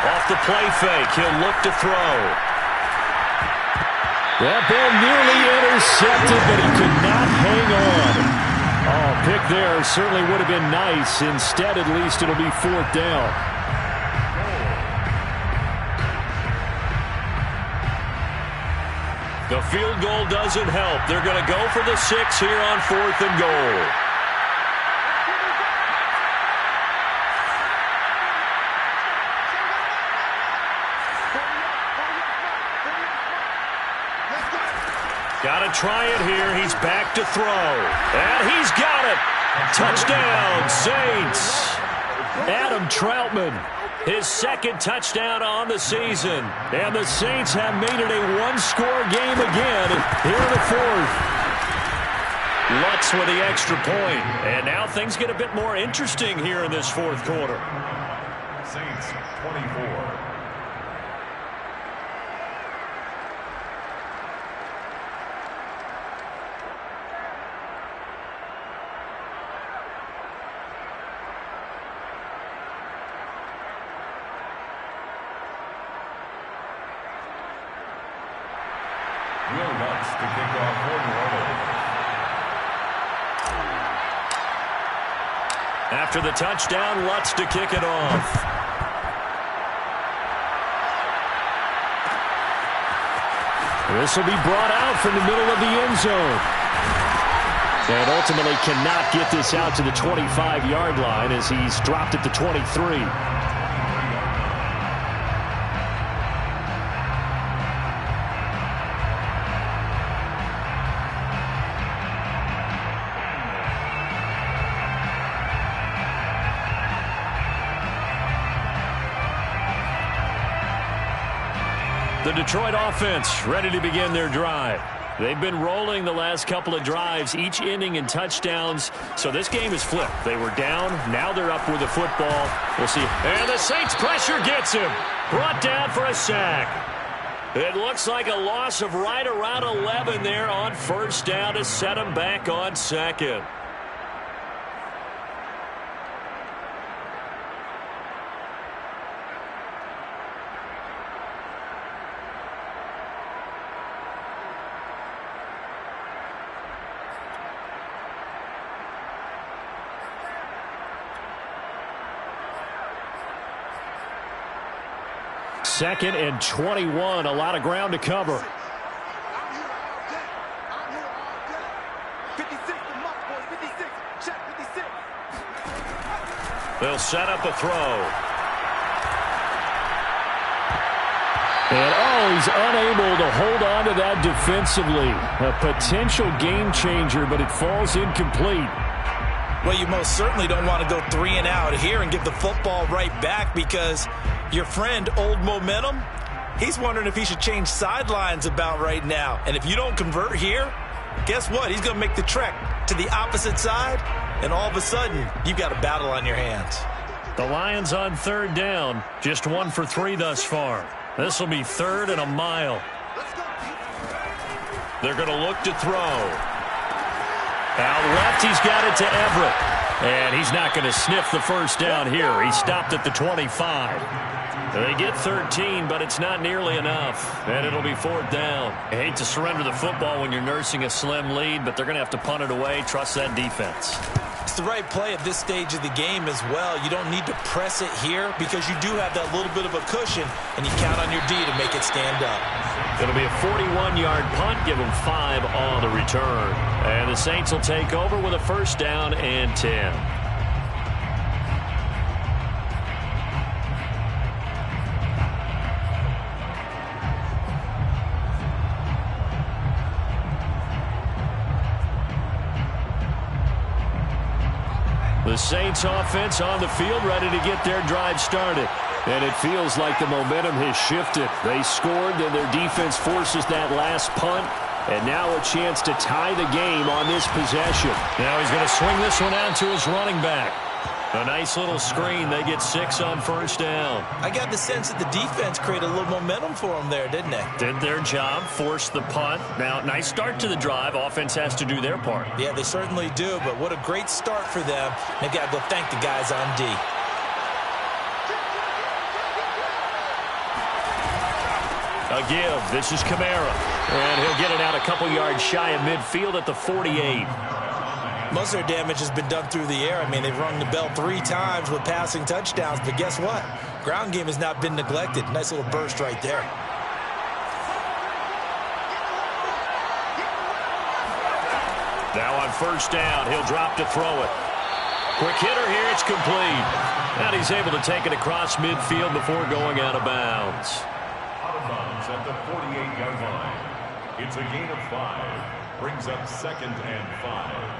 Off the play fake, he'll look to throw. That ball nearly intercepted, but he could not hang on. Oh, pick there certainly would have been nice. Instead, at least it'll be 4th down. The field goal doesn't help. They're going to go for the 6 here on 4th and goal. Got to try it here. He's back to throw. And he's got it. Touchdown, Saints. Adam Troutman, his 2nd touchdown on the season. And the Saints have made it a 1-score game again here in the 4th. Lutz with the extra point. And now things get a bit more interesting here in this 4th quarter. Saints 24. Lutz to kick off for New Orleans. After the touchdown, Lutz to kick it off. This will be brought out from the middle of the end zone. And ultimately cannot get this out to the 25-yard line as he's dropped at the 23. The Detroit offense ready to begin their drive. They've been rolling the last couple of drives, each ending in touchdowns. So this game is flipped. They were down. Now they're up with the football. We'll see. And the Saints pressure gets him. Brought down for a sack. It looks like a loss of right around 11 there on first down to set him back on 2nd. Second and 21, a lot of ground to cover. 56 the mark, boys. 56. Check 56. They'll set up a throw. He's unable to hold on to that defensively. A potential game changer, but it falls incomplete. Well, you most certainly don't want to go 3 and out here and give the football right back, because your friend, Old Momentum, he's wondering if he should change sidelines about right now. And if you don't convert here, guess what? He's going to make the trek to the opposite side, and all of a sudden, you've got a battle on your hands. The Lions on 3rd down, just 1 for 3 thus far. This will be 3rd and a mile. They're going to look to throw. Out left, he's got it to Everett. And he's not going to sniff the first down here. He stopped at the 25. They get 13, but it's not nearly enough. And it'll be 4th down. I hate to surrender the football when you're nursing a slim lead, but they're going to have to punt it away. Trust that defense. It's the right play at this stage of the game as well. You don't need to press it here because you do have that little bit of a cushion, and you count on your D to make it stand up. It'll be a 41-yard punt. Give them 5 on the return. And the Saints will take over with a 1st down and 10. The Saints offense on the field, ready to get their drive started. And it feels like the momentum has shifted. They scored, then their defense forces that last punt. And now a chance to tie the game on this possession. Now he's going to swing this one out to his running back. A nice little screen. They get 6 on 1st down. I got the sense that the defense created a little momentum for them there, didn't they? Did their job, forced the punt. Now, nice start to the drive. Offense has to do their part. Yeah, they certainly do, but what a great start for them. They've got to go thank the guys on D. A give. This is Kamara. And he'll get it out a couple yards shy of midfield at the 48. Most of their damage has been done through the air. I mean, they've rung the bell 3 times with passing touchdowns, but guess what? Ground game has not been neglected. Nice little burst right there. Now on 1st down, he'll drop to throw it. Quick hitter here, it's complete. And he's able to take it across midfield before going out of bounds. Out of bounds at the 48-yard line. It's a gain of 5. Brings up 2nd and 5.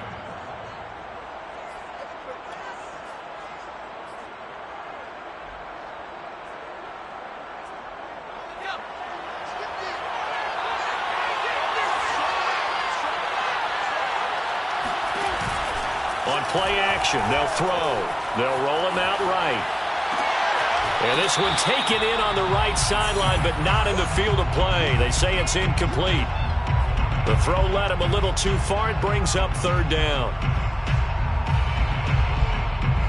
On play action, they'll throw. They'll roll him out right. And this one taken in on the right sideline, but not in the field of play. They say it's incomplete. The throw led him a little too far. It brings up 3rd down.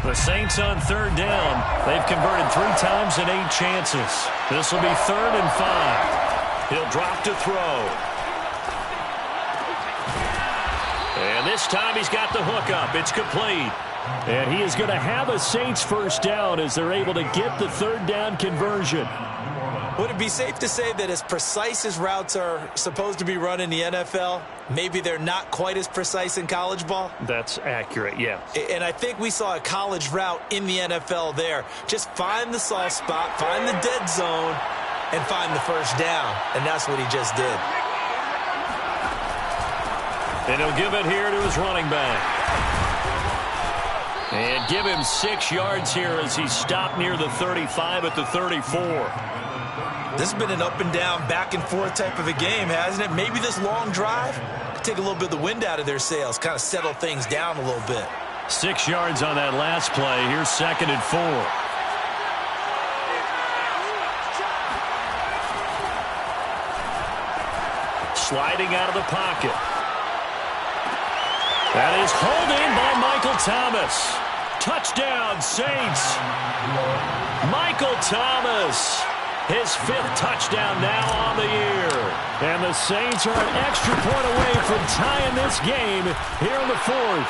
The Saints on 3rd down. They've converted 3 times in 8 chances. This will be 3rd and 5. He'll drop to throw. And this time he's got the hook up. It's complete. And he is going to have a Saints 1st down as they're able to get the 3rd down conversion. Would it be safe to say that as precise as routes are supposed to be run in the NFL, maybe they're not quite as precise in college ball? That's accurate, yeah. And I think we saw a college route in the NFL there. Just find the soft spot, find the dead zone, and find the 1st down. And that's what he just did. And he'll give it here to his running back. And give him 6 yards here as he stopped near the 35 at the 34. This has been an up and down, back and forth type of a game, hasn't it? Maybe this long drive could take a little bit of the wind out of their sails, kind of settle things down a little bit. 6 yards on that last play. Here's 2nd and 4. Sliding out of the pocket. That is hauled in by Michael Thomas. Touchdown, Saints. Michael Thomas. His 5th touchdown now on the year. And the Saints are an extra point away from tying this game here in the 4th.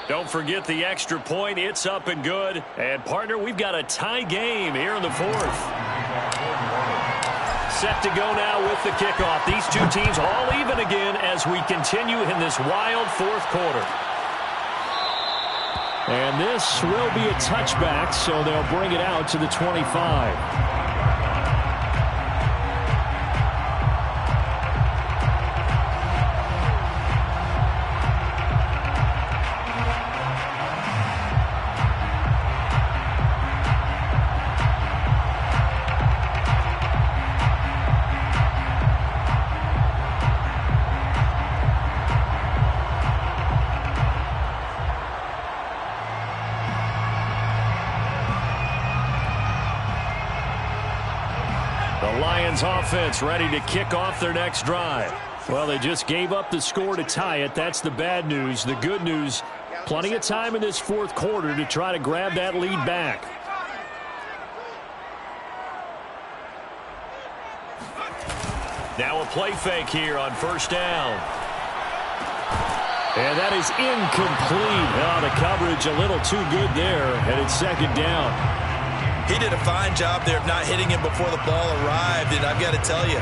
Don't forget the extra point. It's up and good. And, partner, we've got a tie game here in the 4th. Set to go now with the kickoff. These 2 teams all even again as we continue in this wild 4th quarter. And this will be a touchback, so they'll bring it out to the 25. The Lions offense ready to kick off their next drive. Well, they just gave up the score to tie it. That's the bad news. The good news, plenty of time in this fourth quarter to try to grab that lead back. Now a play fake here on first down. And that is incomplete. Oh, the coverage a little too good there, and it's second down. He did a fine job there of not hitting him before the ball arrived, and I've got to tell you,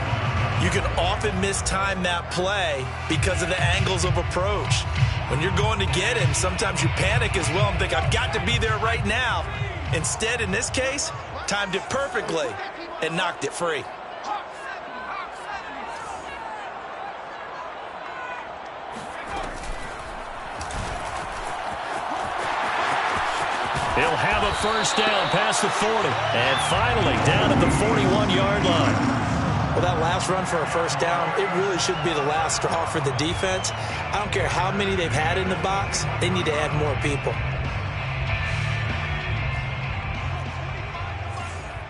you can often mistime that play because of the angles of approach. When you're going to get him, sometimes you panic as well and think, I've got to be there right now. Instead, in this case, timed it perfectly and knocked it free. He'll have a first down past the 40. And finally down at the 41-yard line. Well, that last run for a first down, it really should be the last straw for the defense. I don't care how many they've had in the box. They need to add more people.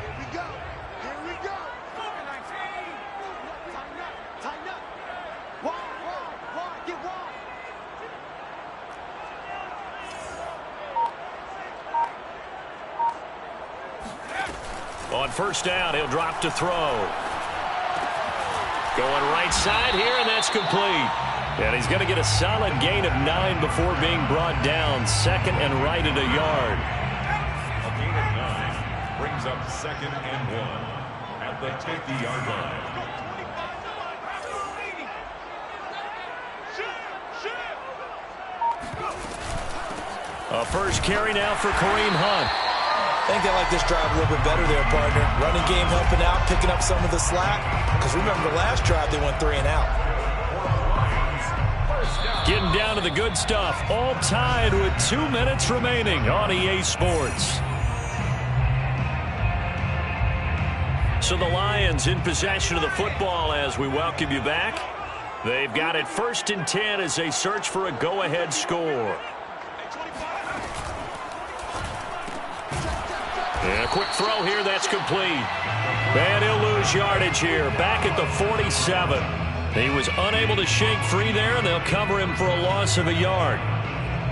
Here we go. Here we go. Tighten up. Wide. Get wide. On first down, he'll drop to throw. Going right side here, and that's complete. And he's going to get a solid gain of 9 before being brought down. Second and right at a yard. A gain of 9 brings up second and 1 at the 50-yard line. A first carry now for Kareem Hunt. I think they like this drive a little bit better there, partner. Running game helping out, picking up some of the slack. Because remember, the last drive, they went 3 and out. Getting down to the good stuff. All tied with 2 minutes remaining on EA Sports. So the Lions in possession of the football as we welcome you back. They've got it 1st and 10 as they search for a go-ahead score. And a quick throw here, that's complete. And he'll lose yardage here, back at the 47. He was unable to shake free there, and they'll cover him for a loss of a yard.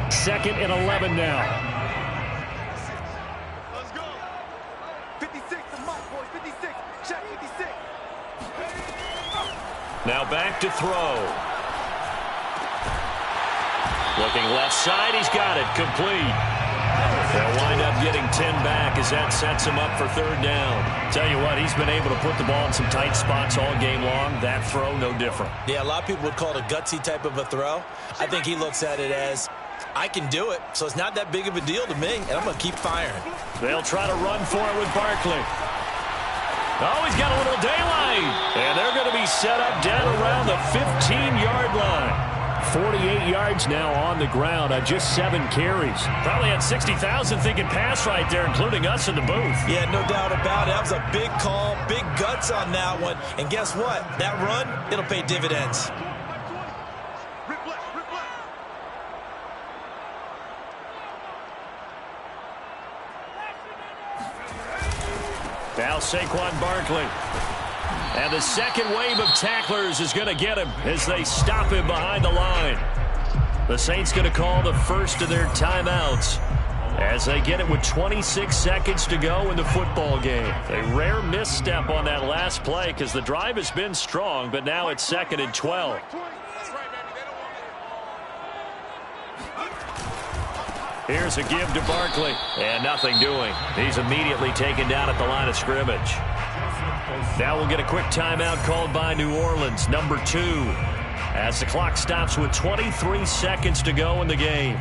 2nd and 11 now. Let's go. 56 to Mike, boys. 56. Check 56. Now back to throw. Looking left side, he's got it, complete. They'll wind up getting 10 back as that sets him up for 3rd down. Tell you what, he's been able to put the ball in some tight spots all game long. That throw, no different. Yeah, a lot of people would call it a gutsy type of a throw. I think he looks at it as, I can do it, so it's not that big of a deal to me, and I'm going to keep firing. They'll try to run for it with Barkley. Oh, he's got a little daylight. And they're going to be set up down around the 15-yard line. 48 yards now on the ground on just 7 carries. Probably had 60,000 thinking pass right there, including us in the booth. Yeah, no doubt about it. That was a big call, big guts on that one. And guess what? That run, it'll pay dividends. Rip left. Now Saquon Barkley. And the second wave of tacklers is going to get him as they stop him behind the line. The Saints going to call the first of their timeouts as they get it with 26 seconds to go in the football game. A rare misstep on that last play because the drive has been strong, but now it's 2nd and 12. Here's a give to Barkley, and nothing doing. He's immediately taken down at the line of scrimmage. Now we'll get a quick timeout called by New Orleans, number 2, as the clock stops with 23 seconds to go in the game.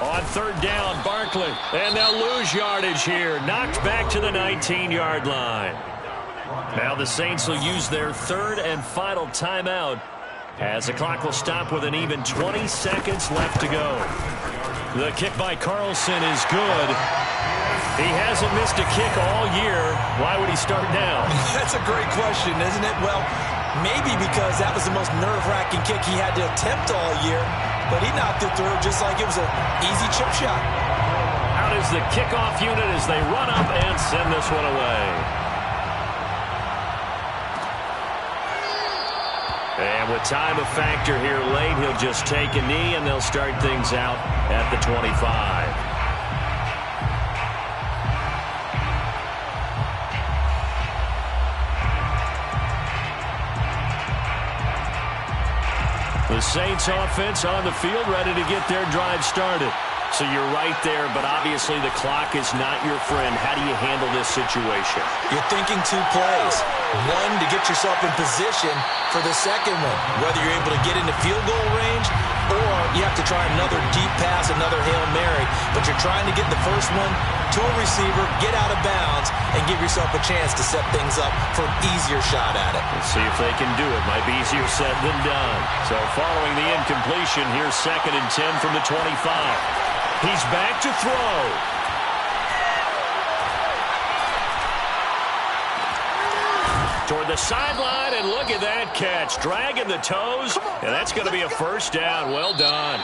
On 3rd down, Barkley, and they'll lose yardage here. Knocked back to the 19-yard line. Now the Saints will use their 3rd and final timeout As the clock will stop with an even 20 seconds left to go. The kick by Carlson is good. He hasn't missed a kick all year. Why would he start now? That's a great question, isn't it? Well, maybe because that was the most nerve-wracking kick he had to attempt all year, but he knocked it through just like it was an easy chip shot. Out is the kickoff unit as they run up and send this one away. And with time a factor here late, he'll just take a knee and they'll start things out at the 25. The Saints offense on the field, ready to get their drive started. So you're right there, but obviously the clock is not your friend. How do you handle this situation? You're thinking two plays. One, to get yourself in position for the second one, whether you're able to get into field goal range or you have to try another deep pass, another Hail Mary. But you're trying to get the first one to a receiver, get out of bounds, and give yourself a chance to set things up for an easier shot at it. Let's see if they can do it. Might be easier said than done. So following the incompletion, here's 2nd and 10 from the 25. He's back to throw. Toward the sideline, and look at that catch. Dragging the toes, and that's going to be a first down. Well done.